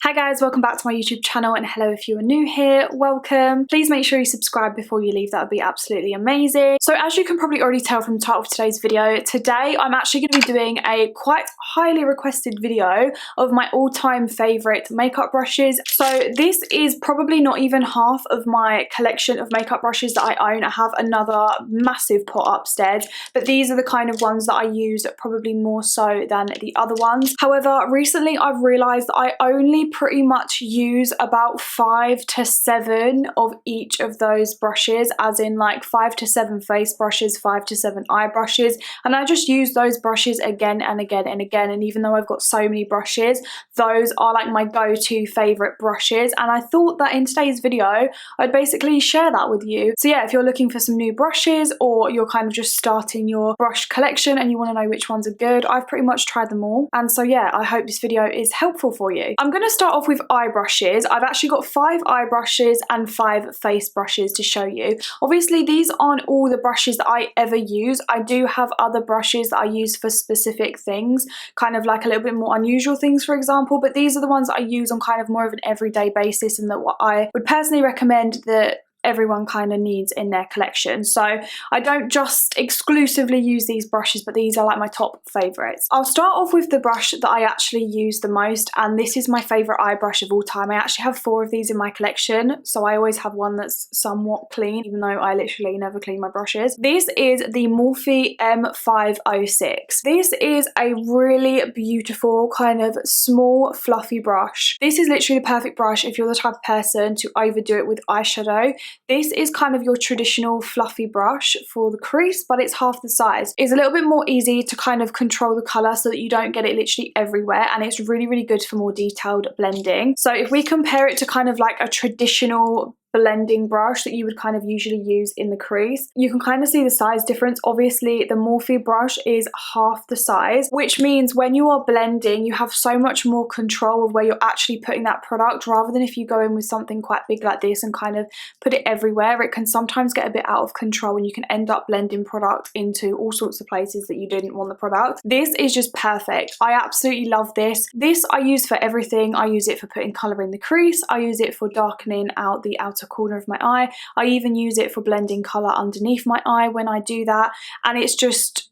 Hi guys, welcome back to my YouTube channel, and hello if you are new here, welcome. Please make sure you subscribe before you leave, that would be absolutely amazing. So as you can probably already tell from the title of today's video, today I'm actually going to be doing a quite highly requested video of my all-time favourite makeup brushes. So this is probably not even half of my collection of makeup brushes that I own. I have another massive pot upstairs, but these are the kind of ones that I use probably more so than the other ones. However, recently I've realised that I only pretty much use about 5 to 7 of each of those brushes, as in like 5 to 7 face brushes, 5 to 7 eye brushes, and I just use those brushes again and again and again. And even though I've got so many brushes, those are like my go-to favourite brushes, and I thought that in today's video I'd basically share that with you. So yeah, if you're looking for some new brushes, or you're kind of just starting your brush collection and you want to know which ones are good, I've pretty much tried them all, and so yeah, I hope this video is helpful for you. I'm going to start off with eye brushes. I've actually got 5 eye brushes and 5 face brushes to show you. Obviously these aren't all the brushes that I ever use. I do have other brushes that I use for specific things, kind of like a little bit more unusual things, for example, but these are the ones that I use on kind of more of an everyday basis, and that what I would personally recommend that everyone kind of needs in their collection. So I don't just exclusively use these brushes, but these are like my top favourites. I'll start off with the brush that I actually use the most, and this is my favourite eye brush of all time. I actually have 4 of these in my collection, so I always have one that's somewhat clean, even though I literally never clean my brushes. This is the Morphe M506. This is a really beautiful kind of small fluffy brush. This is literally the perfect brush if you're the type of person to overdo it with eyeshadow. This is kind of your traditional fluffy brush for the crease, but it's half the size. It's a little bit more easy to kind of control the colour so that you don't get it literally everywhere, and it's really, really good for more detailed blending. So if we compare it to kind of like a traditional blending brush that you would kind of usually use in the crease, you can kind of see the size difference. Obviously the Morphe brush is half the size, which means when you are blending you have so much more control of where you're actually putting that product, rather than if you go in with something quite big like this and kind of put it everywhere, it can sometimes get a bit out of control and you can end up blending product into all sorts of places that you didn't want the product. This is just perfect. I absolutely love this. This I use for everything. I use it for putting colour in the crease, I use it for darkening out the outer corner of my eye, I even use it for blending colour underneath my eye when I do that, and it's just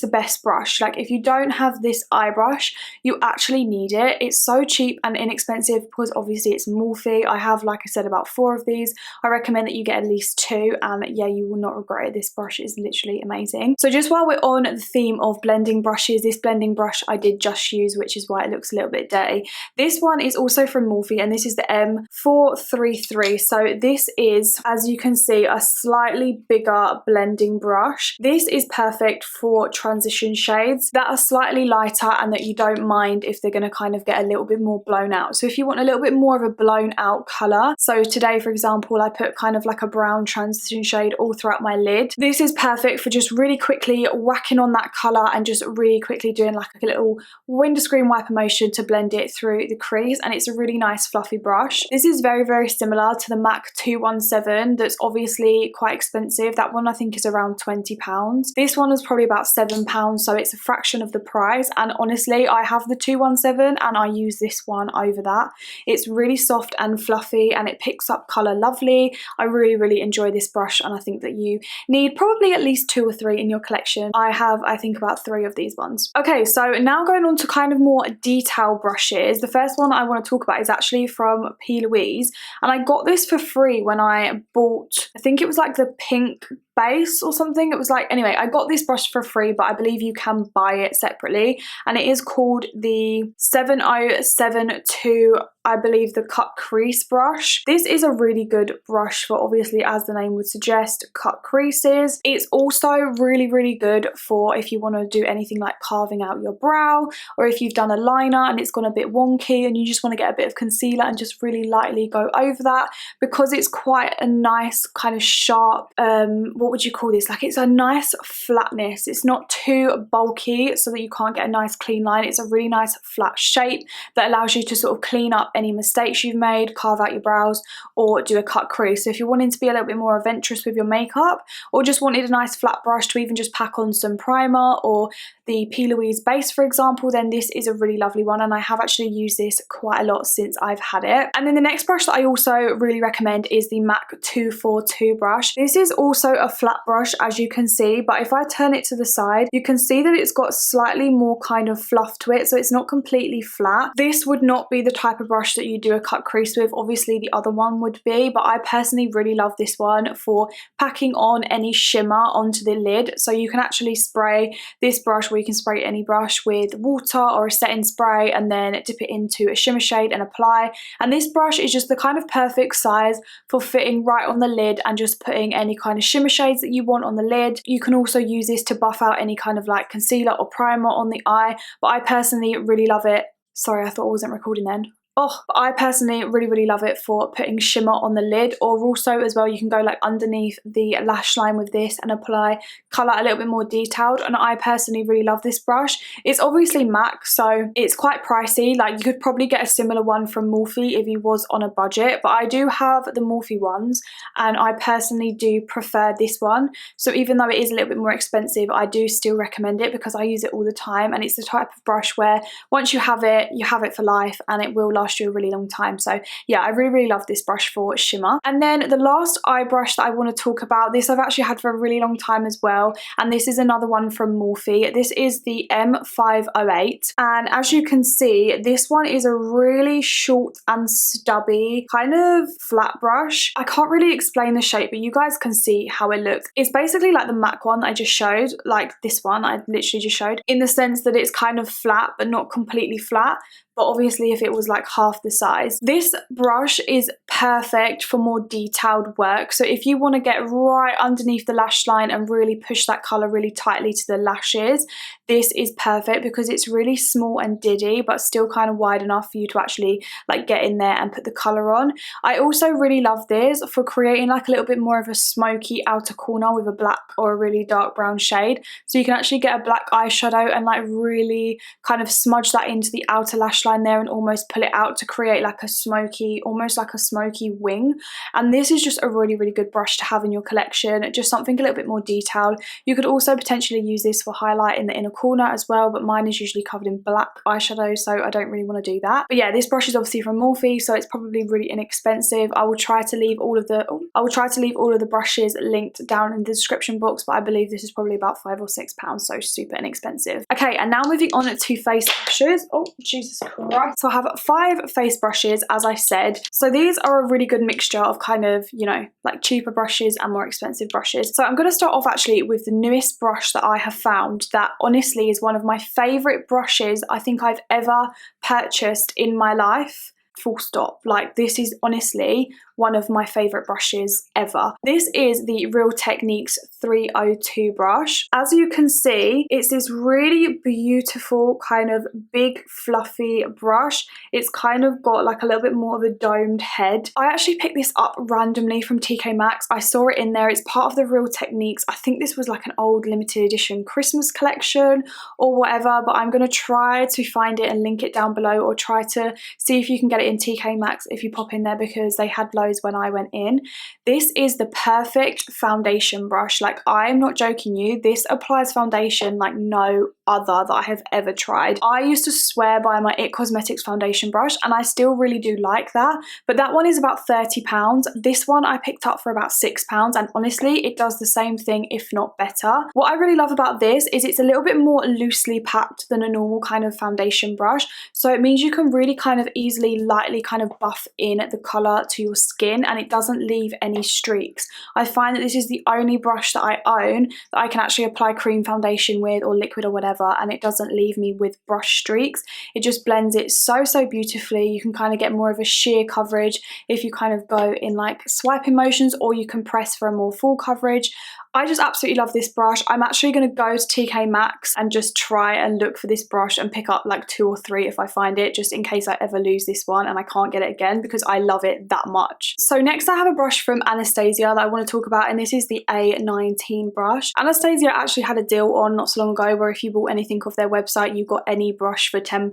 the best brush. Like if you don't have this eye brush, you actually need it. It's so cheap and inexpensive because obviously it's Morphe. I have, like I said, about 4 of these. I recommend that you get at least 2, and yeah, you will not regret it. This brush is literally amazing. So just while we're on the theme of blending brushes, this blending brush I did just use, which is why it looks a little bit dirty. This one is also from Morphe, and this is the M433. So this is, as you can see, a slightly bigger blending brush. This is perfect for transition shades that are slightly lighter and that you don't mind if they're going to kind of get a little bit more blown out. So if you want a little bit more of a blown out colour, so today for example I put kind of like a brown transition shade all throughout my lid, this is perfect for just really quickly whacking on that colour and just really quickly doing like a little windscreen wiper motion to blend it through the crease, and it's a really nice fluffy brush. This is very, very similar to the MAC 217 that's obviously quite expensive. That one I think is around £20. This one is probably about £7, so it's a fraction of the price, and honestly I have the 217 and I use this one over that. It's really soft and fluffy and it picks up colour lovely. I really, really enjoy this brush, and I think that you need probably at least 2 or 3 in your collection. I have, I think, about 3 of these ones. Okay, so now going on to kind of more detail brushes. The first one I want to talk about is actually from P. Louise, and I got this for free when I bought, I think it was like the pink base or something. It was like, anyway, I got this brush for free, but I believe you can buy it separately, and it is called the 7072, I believe, the cut crease brush. This is a really good brush for, obviously, as the name would suggest, cut creases. It's also really, really good for if you want to do anything like carving out your brow, or if you've done a liner and it's gone a bit wonky and you just want to get a bit of concealer and just really lightly go over that, because it's quite a nice kind of sharp, what would you call this? Like, it's a nice flatness. It's not too bulky so that you can't get a nice clean line. It's a really nice flat shape that allows you to sort of clean up any mistakes you've made, carve out your brows, or do a cut crease. So if you're wanting to be a little bit more adventurous with your makeup, or just wanted a nice flat brush to even just pack on some primer or the P. Louise base, for example, then this is a really lovely one, and I have actually used this quite a lot since I've had it. And then the next brush that I also really recommend is the MAC 242 brush. This is also a flat brush, as you can see, but if I turn it to the side, you can see that it's got slightly more kind of fluff to it, so it's not completely flat. This would not be the type of brush that you do a cut crease with. Obviously the other one would be, but I personally really love this one for packing on any shimmer onto the lid. So you can actually spray this brush, where you can spray any brush with water or a setting spray and then dip it into a shimmer shade and apply. And this brush is just the kind of perfect size for fitting right on the lid and just putting any kind of shimmer shades that you want on the lid. You can also use this to buff out any kind of like concealer or primer on the eye, but I personally really love it. Sorry, I thought I wasn't recording then. I personally really love it for putting shimmer on the lid, or also as well you can go like underneath the lash line with this and apply colour a little bit more detailed. And I personally really love this brush. It's obviously MAC, so it's quite pricey. Like you could probably get a similar one from Morphe if you was on a budget, but I do have the Morphe ones and I personally do prefer this one. So even though it is a little bit more expensive, I do still recommend it because I use it all the time, and it's the type of brush where once you have it for life and it will last you a really long time. So yeah, I really love this brush for shimmer. And then the last eye brush that I want to talk about, this I've actually had for a really long time as well, and this is another one from Morphe. This is the M508, and as you can see, this one is a really short and stubby kind of flat brush. I can't really explain the shape, but you guys can see how it looks. It's basically like the MAC one that I just showed, like this one I literally just showed, in the sense that it's kind of flat but not completely flat. But obviously if it was like half the size. This brush is perfect for more detailed work. So if you want to get right underneath the lash line and really push that colour really tightly to the lashes, this is perfect because it's really small and diddy but still kind of wide enough for you to actually like get in there and put the colour on. I also really love this for creating like a little bit more of a smoky outer corner with a black or a really dark brown shade. So you can actually get a black eyeshadow and like really kind of smudge that into the outer lash line there and almost pull it out to create like a smoky, almost like a smoky wing. And this is just a really good brush to have in your collection, just something a little bit more detailed. You could also potentially use this for highlight in the inner corner as well, but mine is usually covered in black eyeshadow, so I don't really want to do that. But yeah, this brush is obviously from Morphe, so it's probably really inexpensive. I will try to leave all of the brushes linked down in the description box, but I believe this is probably about £5 or £6, so super inexpensive. Okay, and now moving on to face brushes. Oh Jesus Christ. So I have 5 face brushes, as I said. So these are a really good mixture of kind of, you know, like cheaper brushes and more expensive brushes. So I'm going to start off actually with the newest brush that I have found that honestly is one of my favourite brushes I think I've ever purchased in my life. Full stop. Like this is honestly one of my favourite brushes ever. This is the Real Techniques 302 brush. As you can see, it's this really beautiful kind of big fluffy brush. It's kind of got like a little bit more of a domed head. I actually picked this up randomly from TK Maxx. I saw it in there. It's part of the Real Techniques. I think this was like an old limited edition Christmas collection or whatever, but I'm going to try to find it and link it down below, or try to see if you can get it in TK Maxx if you pop in there, because they had loads when I went in. This is the perfect foundation brush. Like I'm not joking you, this applies foundation like no other that I have ever tried. I used to swear by my It Cosmetics foundation brush, and I still really do like that, but that one is about £30. This one I picked up for about £6, and honestly it does the same thing if not better. What I really love about this is it's a little bit more loosely packed than a normal kind of foundation brush, so it means you can really kind of easily lightly kind of buff in the colour to your skin and it doesn't leave any streaks. I find that this is the only brush that I own that I can actually apply cream foundation with or liquid or whatever, and it doesn't leave me with brush streaks. It just blends it so beautifully. You can kind of get more of a sheer coverage if you kind of go in like swiping motions, or you can press for a more full coverage. I just absolutely love this brush. I'm actually going to go to TK Maxx and just try and look for this brush and pick up like 2 or 3 if I find it, just in case I ever lose this one and I can't get it again, because I love it that much. So next I have a brush from Anastasia that I want to talk about, and this is the A19 brush. Anastasia actually had a deal on not so long ago where if you bought anything off their website, you got any brush for £10.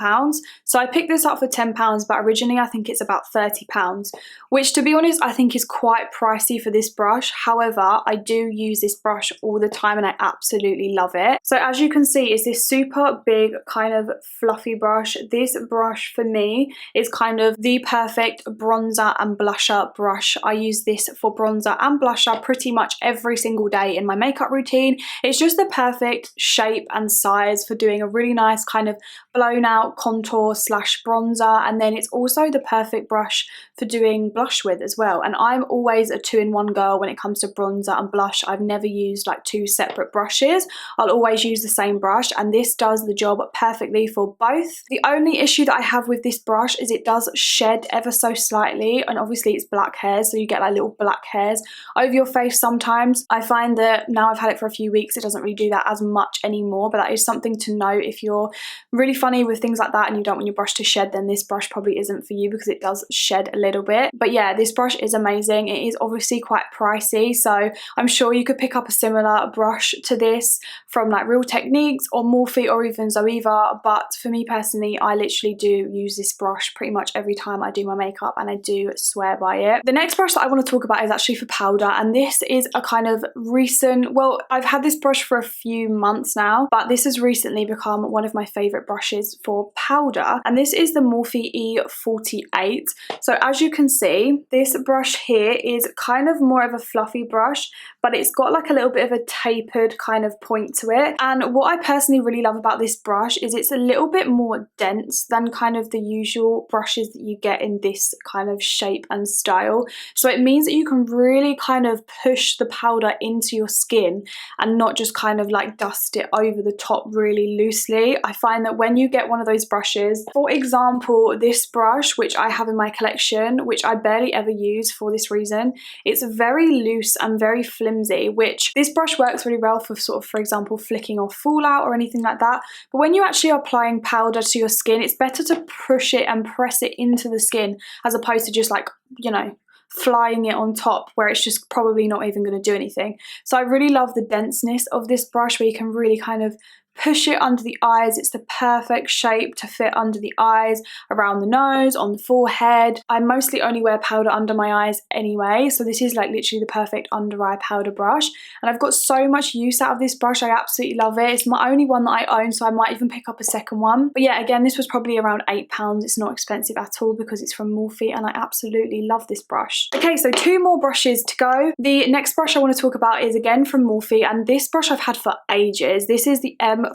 So I picked this up for £10, but originally I think it's about £30, which to be honest, I think is quite pricey for this brush. However, I do use this brush all the time and I absolutely love it. So as you can see, it's this super big kind of fluffy brush. This brush for me is kind of the perfect bronzer and blusher brush. I use this for bronzer and blusher pretty much every single day in my makeup routine. It's just the perfect shape and size for doing a really nice kind of blown out contour slash bronzer, and then it's also the perfect brush for doing blush with as well. And I'm always a two-in-one girl when it comes to bronzer and blush. I've never used like two separate brushes. I'll always use the same brush, and this does the job perfectly for both. The only issue that I have with this brush is it does shed ever so slightly, and obviously it's black hairs, so you get like little black hairs over your face sometimes. I find that now I've had it for a few weeks, it doesn't really do that as much anymore, but that is something to know. If you're really funny with things like that and you don't want your brush to shed, then this brush probably isn't for you because it does shed a little bit. But yeah, this brush is amazing. It is obviously quite pricey, so I'm sure you could pick up a similar brush to this from like Real Techniques or Morphe or even Zoeva, but for me personally, I literally do use this brush pretty much every time I do my makeup, and I do swear by it. The next brush that I want to talk about is actually for powder, and this is a kind of recent, well, I've had this brush for a few months now, but this has recently become one of my favorite brushes for powder, and this is the Morphe E48. So as you can see, this brush here is kind of more of a fluffy brush, but it's got like a little bit of a tapered kind of point to it. And what I personally really love about this brush is it's a little bit more dense than kind of the usual brushes that you get in this kind of shape and style. So it means that you can really kind of push the powder into your skin and not just kind of like dust it over the top really loosely. I find that when you get one of those brushes, for example, this brush, which I have in my collection, which I barely ever use for this reason, it's very loose and very flimsy, which this brush works really well for sort of, for example, flicking off fallout or anything like that. But when you're actually applying powder to your skin, it's better to push it and press it into the skin as opposed to just like, you know, flying it on top where it's just probably not even going to do anything. So I really love the denseness of this brush where you can really kind of push it under the eyes. It's the perfect shape to fit under the eyes, around the nose, on the forehead. I mostly only wear powder under my eyes anyway, so this is like literally the perfect under eye powder brush, and I've got so much use out of this brush. I absolutely love it. It's my only one that I own, so I might even pick up a second one. But yeah, again, this was probably around £8. It's not expensive at all because it's from Morphe, and I absolutely love this brush. Okay, so two more brushes to go. The next brush I want to talk about is again from Morphe, and this brush I've had for ages. This is the M510.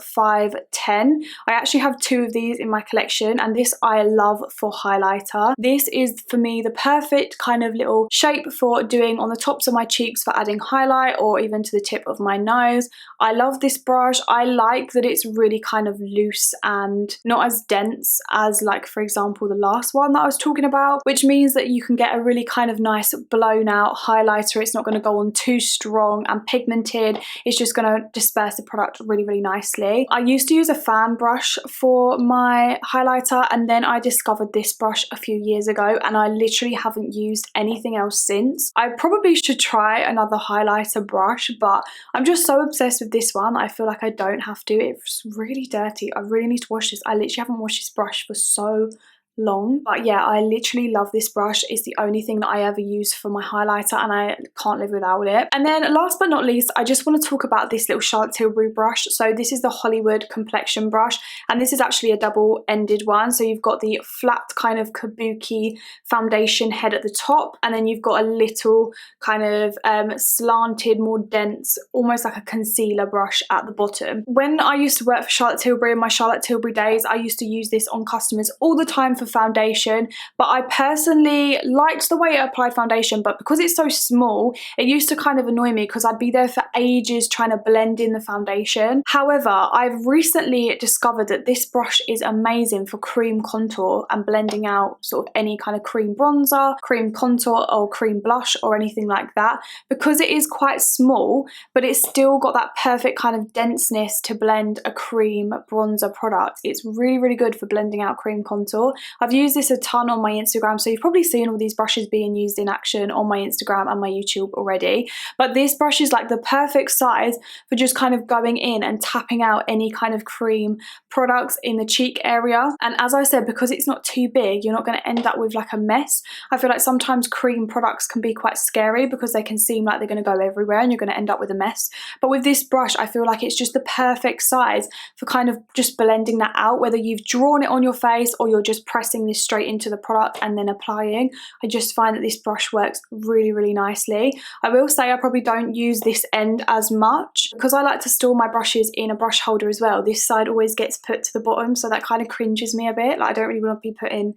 I actually have two of these in my collection, and this I love for highlighter. This is for me the perfect kind of little shape for doing on the tops of my cheeks for adding highlight, or even to the tip of my nose. I love this brush. I like that it's really kind of loose and not as dense as like, for example, the last one that I was talking about, which means that you can get a really kind of nice blown out highlighter. It's not going to go on too strong and pigmented. It's just going to disperse the product really, really nicely. I used to use a fan brush for my highlighter, and then I discovered this brush a few years ago, and I literally haven't used anything else since. I probably should try another highlighter brush, but I'm just so obsessed with this one. I feel like I don't have to. It's really dirty. I really need to wash this. I literally haven't washed this brush for so long, but yeah, I literally love this brush. It's the only thing that I ever use for my highlighter, and I can't live without it. And then last but not least, I just want to talk about this little Charlotte Tilbury brush. So this is the Hollywood complexion brush, and this is actually a double-ended one. So you've got the flat kind of kabuki foundation head at the top, and then you've got a little kind of slanted, more dense, almost like a concealer brush at the bottom. When I used to work for Charlotte Tilbury in my Charlotte Tilbury days, I used to use this on customers all the time for foundation, but I personally liked the way it applied foundation, but because it's so small, it used to kind of annoy me because I'd be there for ages trying to blend in the foundation. However, I've recently discovered that this brush is amazing for cream contour and blending out sort of any kind of cream bronzer, cream contour, or cream blush or anything like that, because it is quite small, but it's still got that perfect kind of denseness to blend a cream bronzer product. It's really, really good for blending out cream contour. I've used this a ton on my Instagram, so you've probably seen all these brushes being used in action on my Instagram and my YouTube already. But this brush is like the perfect size for just kind of going in and tapping out any kind of cream products in the cheek area. And as I said, because it's not too big, you're not going to end up with like a mess. I feel like sometimes cream products can be quite scary because they can seem like they're going to go everywhere and you're going to end up with a mess. But with this brush, I feel like it's just the perfect size for kind of just blending that out, whether you've drawn it on your face or you're just pressing this straight into the product and then applying. I just find that this brush works really, really nicely. I will say I probably don't use this end as much because I like to store my brushes in a brush holder as well. This side always gets put to the bottom, so that kind of cringes me a bit. Like, I don't really want to be putting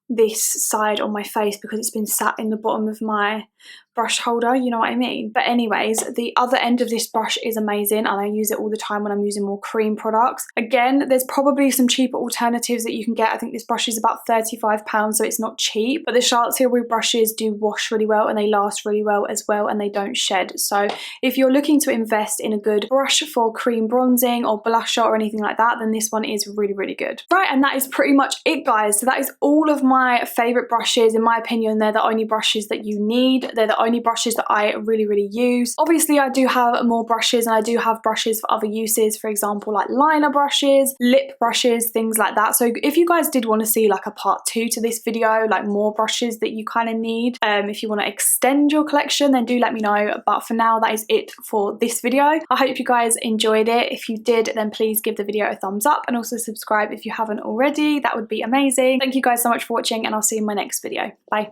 this side on my face because it's been sat in the bottom of my brush holder, you know what I mean? But anyways, the other end of this brush is amazing and I use it all the time when I'm using more cream products. Again, there's probably some cheaper alternatives that you can get. I think this brush is about £35, so it's not cheap, but the Charlotte Tilbury brushes do wash really well and they last really well as well, and they don't shed. So if you're looking to invest in a good brush for cream bronzing or blusher or anything like that, then this one is really, really good. Right, and that is pretty much it, guys. So that is all of my favorite brushes. In my opinion, they're the only brushes that you need. They're the only brushes that I really, really use. Obviously, I do have more brushes and I do have brushes for other uses, for example, like liner brushes, lip brushes, things like that. So if you guys did want to see like a part 2 to this video, like more brushes that you kind of need, if you want to extend your collection, then do let me know. But for now, that is it for this video. I hope you guys enjoyed it. If you did, then please give the video a thumbs up and also subscribe if you haven't already. That would be amazing. Thank you guys so much for watching and I'll see you in my next video. Bye.